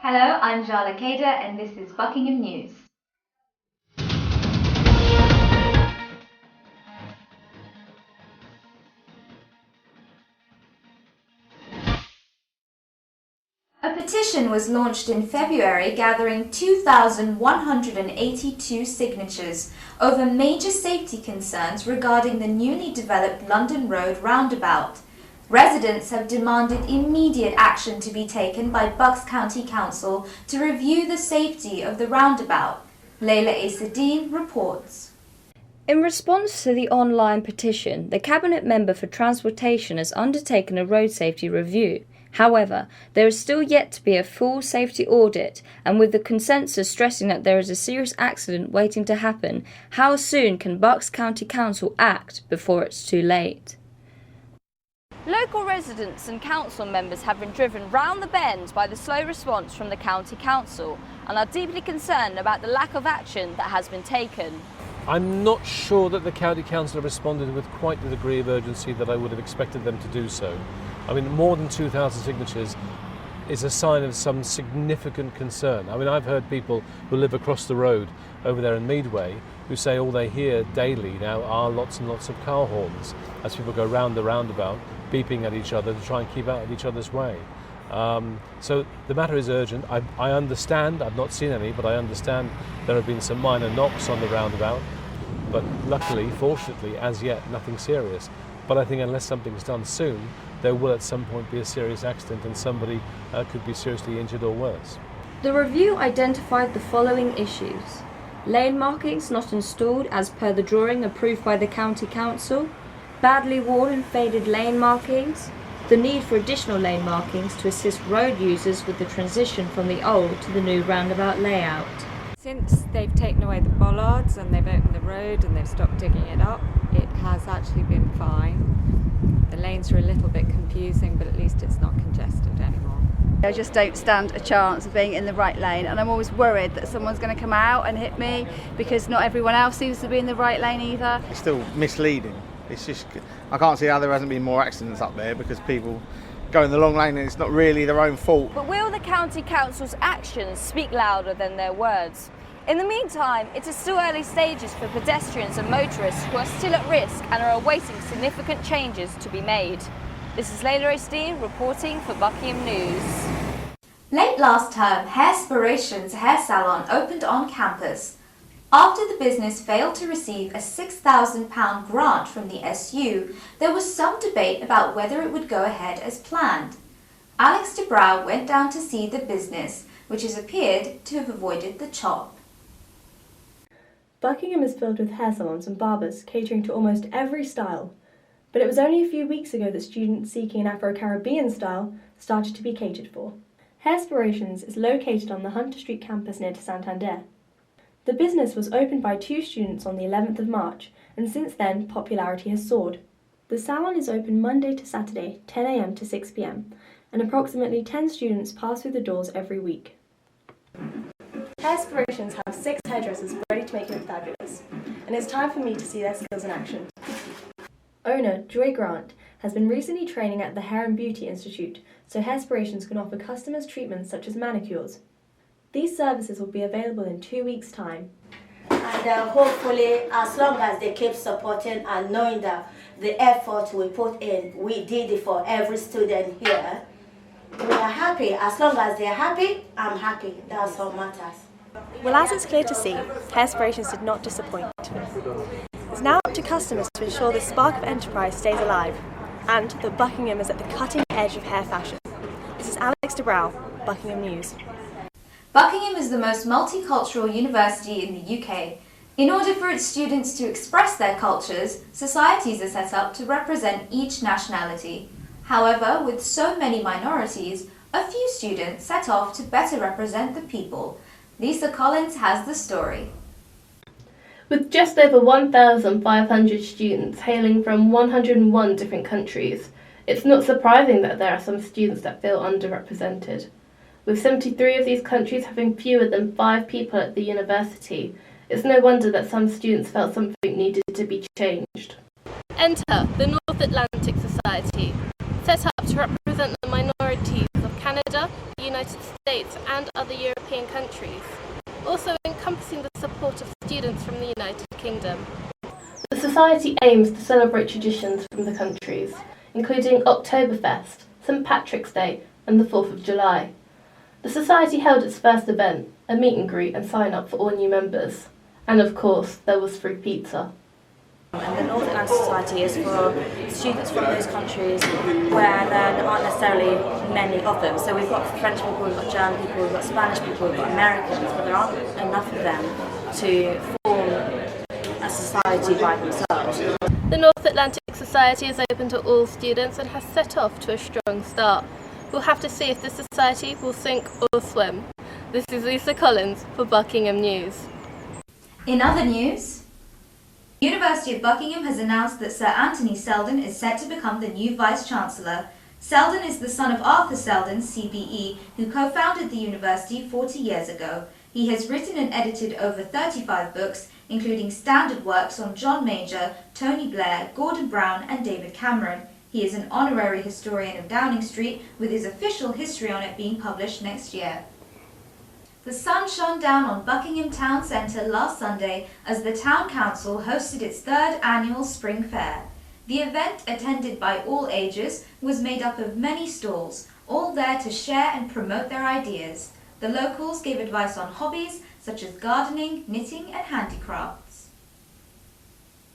Hello, I'm Jala Kader and this is Buckingham News. A petition was launched in February gathering 2,182 signatures over major safety concerns regarding the newly developed London Road roundabout. Residents have demanded immediate action to be taken by Bucks County Council to review the safety of the roundabout. Leila Esadine reports. In response to the online petition, the Cabinet Member for Transportation has undertaken a road safety review. However, there is still yet to be a full safety audit, and with the consensus stressing that there is a serious accident waiting to happen, how soon can Bucks County Council act before it's too late? Local residents and council members have been driven round the bend by the slow response from the County Council and are deeply concerned about the lack of action that has been taken. I'm not sure that the County Council have responded with quite the degree of urgency that I would have expected them to do so. I mean, more than 2,000 signatures is a sign of some significant concern. I mean, I've heard people who live across the road over there in Meadway who say all they hear daily now are lots and lots of car horns as people go round the roundabout, beeping at each other to try and keep out of each other's way. So the matter is urgent. I understand, I've not seen any, but I understand there have been some minor knocks on the roundabout, but luckily, fortunately, as yet, nothing serious. But I think unless something's done soon, there will at some point be a serious accident and somebody could be seriously injured or worse. The review identified the following issues: lane markings not installed as per the drawing approved by the County Council, badly worn and faded lane markings, the need for additional lane markings to assist road users with the transition from the old to the new roundabout layout. Since they've taken away the bollards and they've opened the road and they've stopped digging it up, it has actually been fine. The lanes are a little bit confusing, but at least it's not congested anymore. I just don't stand a chance of being in the right lane, and I'm always worried that someone's going to come out and hit me because not everyone else seems to be in the right lane either. It's still misleading. It's just, I can't see how there hasn't been more accidents up there because people go in the long lane and it's not really their own fault. But will the County Council's actions speak louder than their words? In the meantime, it is still early stages for pedestrians and motorists who are still at risk and are awaiting significant changes to be made. This is Leila Esadine reporting for Buckingham News. Late last term, Hairspiration's hair salon opened on campus. After the business failed to receive a £6,000 grant from the SU, there was some debate about whether it would go ahead as planned. Alex de Brouw went down to see the business, which has appeared to have avoided the chop. Buckingham is filled with hair salons and barbers catering to almost every style, but it was only a few weeks ago that students seeking an Afro-Caribbean style started to be catered for. Hairspirations is located on the Hunter Street campus near to Santander. The business was opened by 2 students on the 11th of March, and since then popularity has soared. The salon is open Monday to Saturday, 10 a.m. to 6 p.m, and approximately 10 students pass through the doors every week. Hairspirations have 6 hairdressers ready to make you look fabulous, and it's time for me to see their skills in action. Owner Joy Grant has been recently training at the Hair and Beauty Institute, so Hairspirations can offer customers treatments such as manicures. These services will be available in 2 weeks' time. And hopefully, as long as they keep supporting and knowing that the effort we put in, we did it for every student here, we are happy. As long as they're happy, I'm happy. That's all matters. Well, as it's clear to see, Hairspirations did not disappoint. It's now up to customers to ensure this spark of enterprise stays alive, and that Buckingham is at the cutting edge of hair fashion. This is Alex de Brouw, Buckingham News. Buckingham is the most multicultural university in the UK. In order for its students to express their cultures, societies are set up to represent each nationality. However, with so many minorities, a few students set off to better represent the people. Lisa Collins has the story. With just over 1,500 students hailing from 101 different countries, it's not surprising that there are some students that feel underrepresented. With 73 of these countries having fewer than 5 people at the university, it's no wonder that some students felt something needed to be changed. Enter the North Atlantic Society, set up to represent the minorities of Canada, the United States and other European countries, also encompassing the support of students from the United Kingdom. The Society aims to celebrate traditions from the countries, including Oktoberfest, St Patrick's Day and the 4th of July. The Society held its first event, a meet and greet and sign up for all new members. And of course, there was free pizza. And the North Atlantic Society is for students from those countries where there aren't necessarily many of them. So we've got French people, we've got German people, we've got Spanish people, we've got Americans, but there aren't enough of them to form a society by themselves. The North Atlantic Society is open to all students and has set off to a strong start. We'll have to see if the society will sink or swim. This is Lisa Collins for Buckingham News. In other news, the University of Buckingham has announced that Sir Anthony Selden is set to become the new Vice-Chancellor. Selden is the son of Arthur Selden, CBE, who co-founded the university 40 years ago. He has written and edited over 35 books, including standard works on John Major, Tony Blair, Gordon Brown and David Cameron. He is an honorary historian of Downing Street, with his official history on it being published next year. The sun shone down on Buckingham Town Centre last Sunday as the Town Council hosted its third annual Spring Fair. The event, attended by all ages, was made up of many stalls, all there to share and promote their ideas. The locals gave advice on hobbies such as gardening, knitting and handicrafts.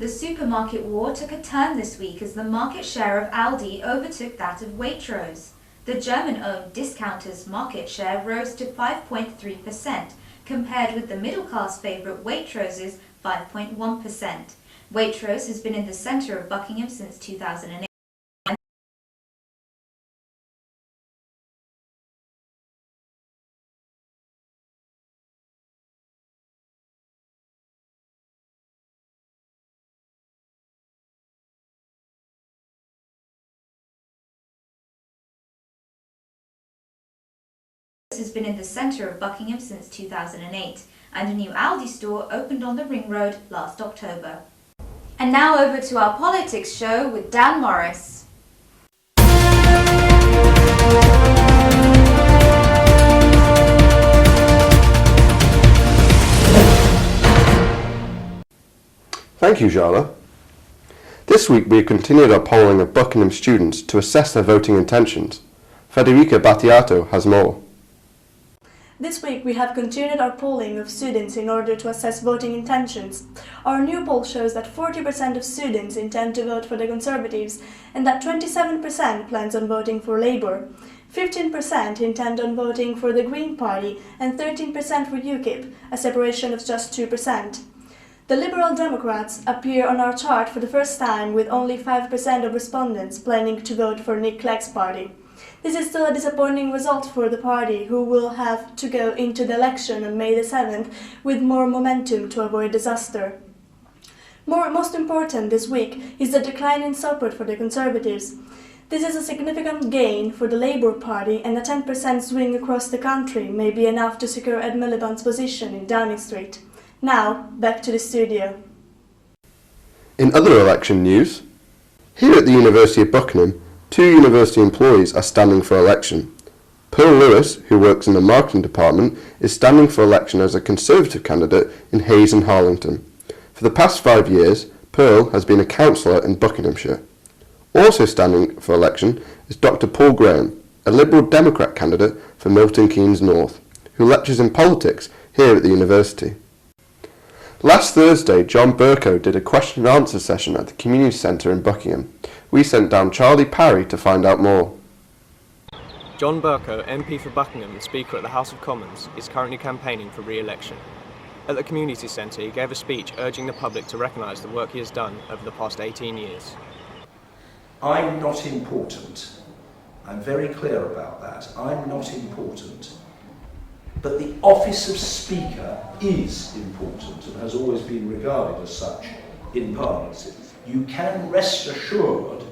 The supermarket war took a turn this week as the market share of Aldi overtook that of Waitrose. The German-owned discounter's market share rose to 5.3%, compared with the middle-class favourite Waitrose's 5.1%. Waitrose has been in the centre of Buckingham since 2008. Has been in the centre of Buckingham since 2008, and a new Aldi store opened on the Ring Road last October. And now over to our politics show with Dan Morris. Thank you, Jala. This week we have continued our polling of Buckingham students to assess their voting intentions. Federica Battiato has more. This week we have continued our polling of students in order to assess voting intentions. Our new poll shows that 40% of students intend to vote for the Conservatives and that 27% plans on voting for Labour. 15% intend on voting for the Green Party and 13% for UKIP, a separation of just 2%. The Liberal Democrats appear on our chart for the first time, with only 5% of respondents planning to vote for Nick Clegg's party. This is still a disappointing result for the party, who will have to go into the election on May the 7th with more momentum to avoid disaster. Most important this week is the decline in support for the Conservatives. This is a significant gain for the Labour Party, and a 10% swing across the country may be enough to secure Ed Miliband's position in Downing Street. Now, back to the studio. In other election news, here at the University of Buckingham, 2 university employees are standing for election. Pearl Lewis, who works in the marketing department, is standing for election as a Conservative candidate in Hayes and Harlington. For the past 5 years, Pearl has been a councillor in Buckinghamshire. Also standing for election is Dr Paul Graham, a Liberal Democrat candidate for Milton Keynes North, who lectures in politics here at the university. Last Thursday, John Bercow did a question and answer session at the Community Centre in Buckingham. We sent down Charlie Parry to find out more. John Bercow, MP for Buckingham and Speaker at the House of Commons, is currently campaigning for re-election. At the Community Centre, he gave a speech urging the public to recognise the work he has done over the past 18 years. I'm not important. I'm very clear about that. I'm not important. But the office of Speaker is important and has always been regarded as such in Parliament. You can rest assured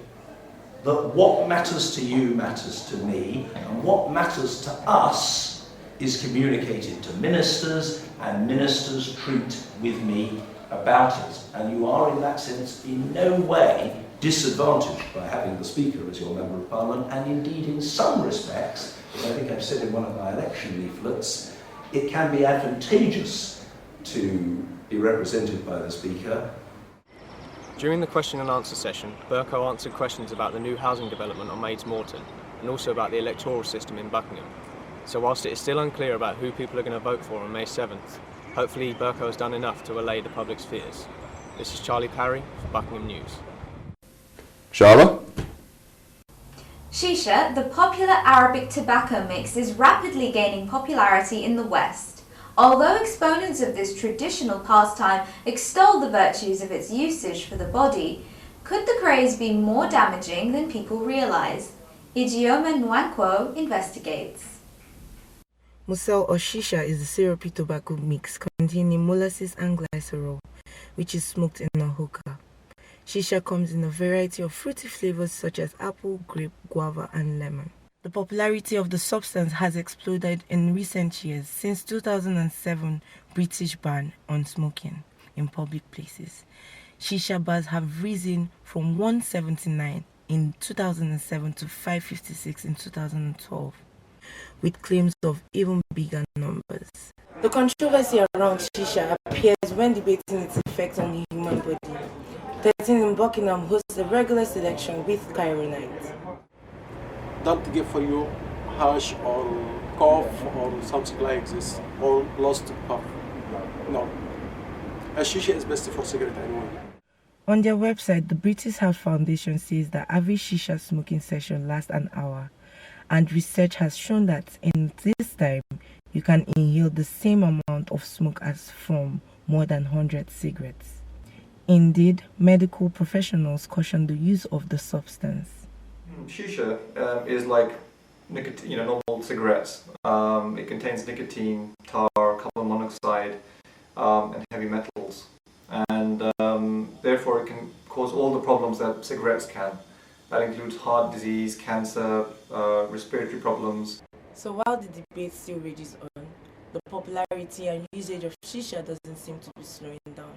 that what matters to you matters to me, and what matters to us is communicated to ministers, and ministers treat with me about it, and you are in that sense in no way disadvantaged by having the Speaker as your Member of Parliament, and indeed in some respects, as I think I've said in one of my election leaflets, it can be advantageous to be represented by the Speaker. During the question and answer session, Bercow answered questions about the new housing development on Maids Moreton and also about the electoral system in Buckingham. So whilst it is still unclear about who people are going to vote for on May 7th, hopefully Bercow has done enough to allay the public's fears. This is Charlie Parry for Buckingham News. Sharla? Shisha, the popular Arabic tobacco mix, is rapidly gaining popularity in the West. Although exponents of this traditional pastime extol the virtues of its usage for the body, could the craze be more damaging than people realize? Ijeoma Nwankwo investigates. Musel or shisha is a syrupy tobacco mix containing molasses and glycerol, which is smoked in a hookah. Shisha comes in a variety of fruity flavors such as apple, grape, guava, and lemon. The popularity of the substance has exploded in recent years since 2007 British ban on smoking in public places. Shisha bars have risen from 179 in 2007 to 556 in 2012, with claims of even bigger numbers. The controversy around shisha appears when debating its effect on the human body. 13 in Buckingham hosts a regular selection with chironite. Don't give for you harsh or cough or something like this, or lost puff. No. A shisha is best for cigarette anyway. On their website, the British Heart Foundation says that average shisha smoking session lasts an hour, and research has shown that in this time, you can inhale the same amount of smoke as from more than 100 cigarettes. Indeed, medical professionals caution the use of the substance. Shisha is like nicotine, normal cigarettes. It contains nicotine, tar, carbon monoxide, and heavy metals, and therefore it can cause all the problems that cigarettes can. That includes heart disease, cancer, respiratory problems. So while the debate still rages on, the popularity and usage of shisha doesn't seem to be slowing down.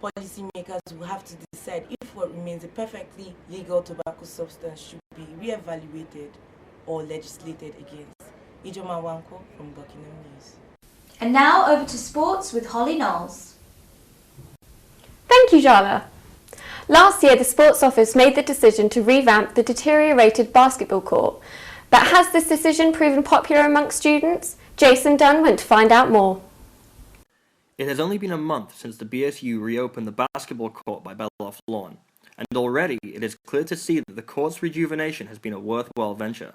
Policymakers will have to decide if what remains a perfectly legal tobacco substance should be re-evaluated or legislated against. Ijeoma Nwankwo from Buckingham News. And now over to sports with Holly Knowles. Thank you, Jala. Last year, the Sports Office made the decision to revamp the deteriorated basketball court. But has this decision proven popular amongst students? Jason Dunn went to find out more. It has only been a month since the BSU reopened the basketball court by Beloff Lawn, and already it is clear to see that the court's rejuvenation has been a worthwhile venture.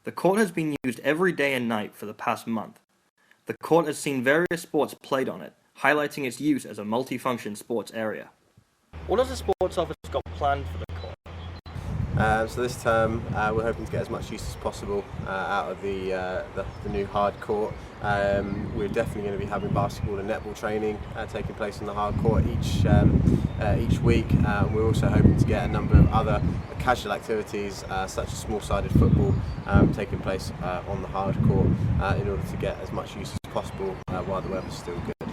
The court has been used every day and night for the past month. The court has seen various sports played on it, highlighting its use as a multifunction sports area. What has the Sports Office got planned for the court? So this term we're hoping to get as much use as possible out of the new hard court. We're definitely going to be having basketball and netball training taking place on the hard court each week. We're also hoping to get a number of other casual activities such as small-sided football taking place on the hard court in order to get as much use as possible while the weather's still good.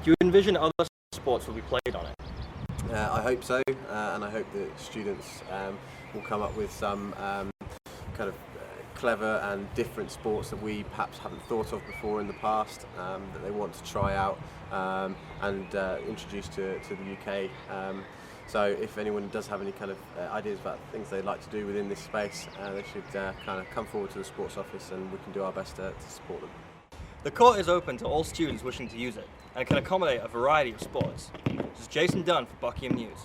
Do you envision other sports will be played on it? I hope so, and I hope that students will come up with some kind of clever and different sports that we perhaps haven't thought of before in the past, that they want to try out and introduce to the UK. So if anyone does have any kind of ideas about things they'd like to do within this space, they should kind of come forward to the Sports Office and we can do our best to support them. The court is open to all students wishing to use it, and can accommodate a variety of sports. This is Jason Dunn for Buckingham News.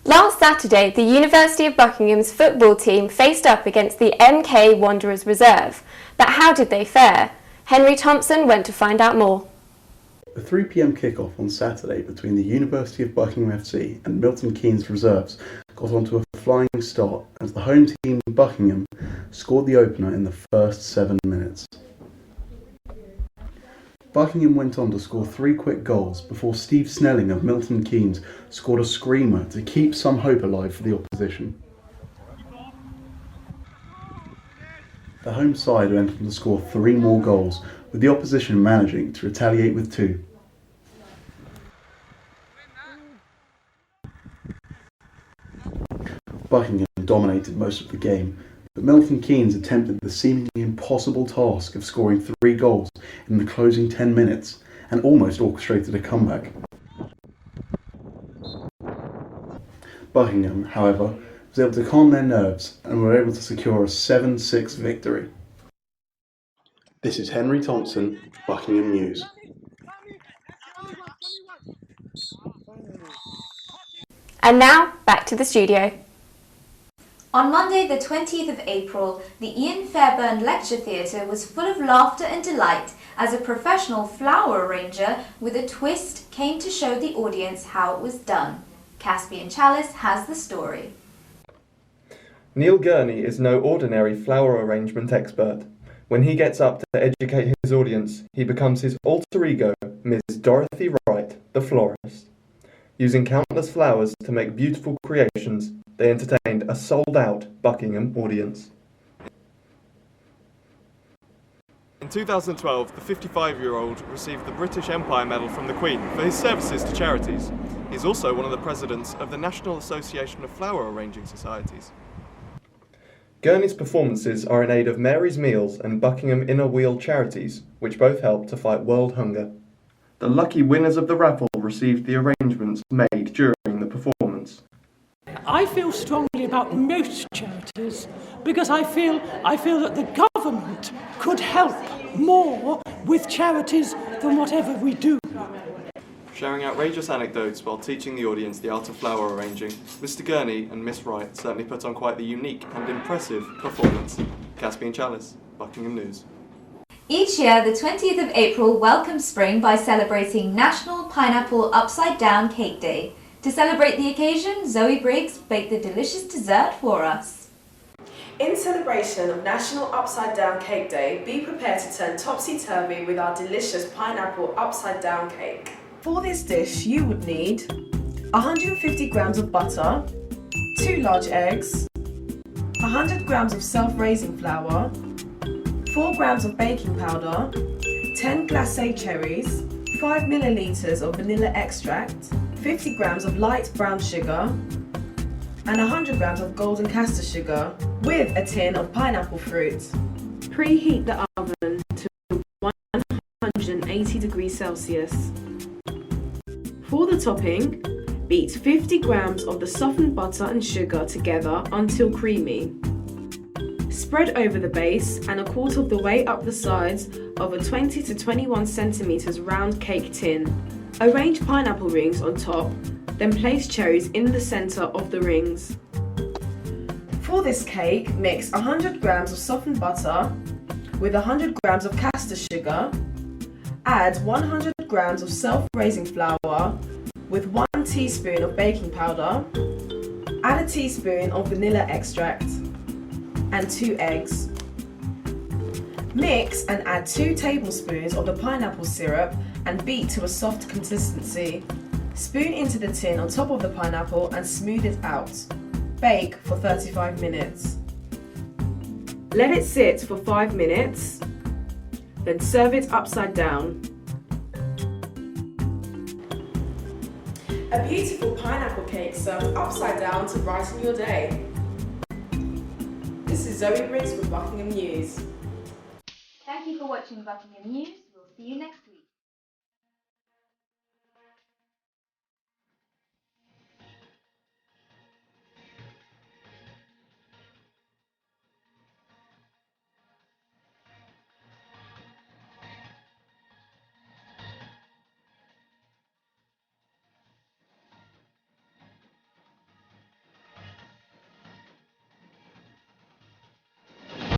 Last Saturday, the University of Buckingham's football team faced up against the MK Wanderers Reserve. But how did they fare? Henry Thompson went to find out more. The 3 p.m. kickoff on Saturday between the University of Buckingham FC and Milton Keynes Reserves got onto a flying start as the home team Buckingham scored the opener in the first 7 minutes. Buckingham went on to score 3 quick goals before Steve Snelling of Milton Keynes scored a screamer to keep some hope alive for the opposition. The home side went on to score 3 more goals, with the opposition managing to retaliate with 2. Buckingham dominated most of the game, but Milton Keynes attempted the seemingly impossible task of scoring 3 goals in the closing 10 minutes and almost orchestrated a comeback. Buckingham, however, was able to calm their nerves and were able to secure a 7-6 victory. This is Henry Thompson, Buckingham News. And now, back to the studio. On Monday, the 20th of April, the Ian Fairbairn Lecture Theatre was full of laughter and delight as a professional flower arranger with a twist came to show the audience how it was done. Caspian Chalice has the story. Neil Gurney is no ordinary flower arrangement expert. When he gets up to educate his audience, he becomes his alter ego, Ms. Dorothy Wright, the florist. Using countless flowers to make beautiful creations, they entertained a sold-out Buckingham audience. In 2012, the 55-year-old received the British Empire Medal from the Queen for his services to charities. He's also one of the presidents of the National Association of Flower Arranging Societies. Gurney's performances are in aid of Mary's Meals and Buckingham Inner Wheel charities, which both help to fight world hunger. The lucky winners of the raffle received the arrangements made during the performance. I feel strongly about most charities because I feel that the government could help more with charities than whatever we do. Sharing outrageous anecdotes while teaching the audience the art of flower arranging, Mr. Gurney and Miss Wright certainly put on quite the unique and impressive performance. Caspian Chalice, Buckingham News. Each year, the 20th of April welcomes spring by celebrating National Pineapple Upside Down Cake Day. To celebrate the occasion, Zoe Briggs baked the delicious dessert for us. In celebration of National Upside Down Cake Day, be prepared to turn topsy-turvy with our delicious pineapple upside down cake. For this dish, you would need 150 grams of butter, 2 large eggs, 100 grams of self-raising flour, 4 grams of baking powder, 10 glacé cherries, 5 milliliters of vanilla extract, 50 grams of light brown sugar, and 100 grams of golden castor sugar, with a tin of pineapple fruit. Preheat the oven to 180 degrees Celsius. For the topping, beat 50 grams of the softened butter and sugar together until creamy. Spread over the base and a quarter of the way up the sides of a 20 to 21 centimeters round cake tin. Arrange pineapple rings on top, then place cherries in the center of the rings. For this cake, mix 100 grams of softened butter with 100 grams of castor sugar. Add 100 grams of self-raising flour with 1 teaspoon of baking powder. Add a teaspoon of vanilla extract and 2 eggs. Mix and add 2 tablespoons of the pineapple syrup and beat to a soft consistency. Spoon into the tin on top of the pineapple and smooth it out. Bake for 35 minutes. Let it sit for 5 minutes, then serve it upside down. A beautiful pineapple cake served upside down to brighten your day. This is Zoe Briggs with Buckingham News. Thank you for watching Buckingham News. We'll see you next time.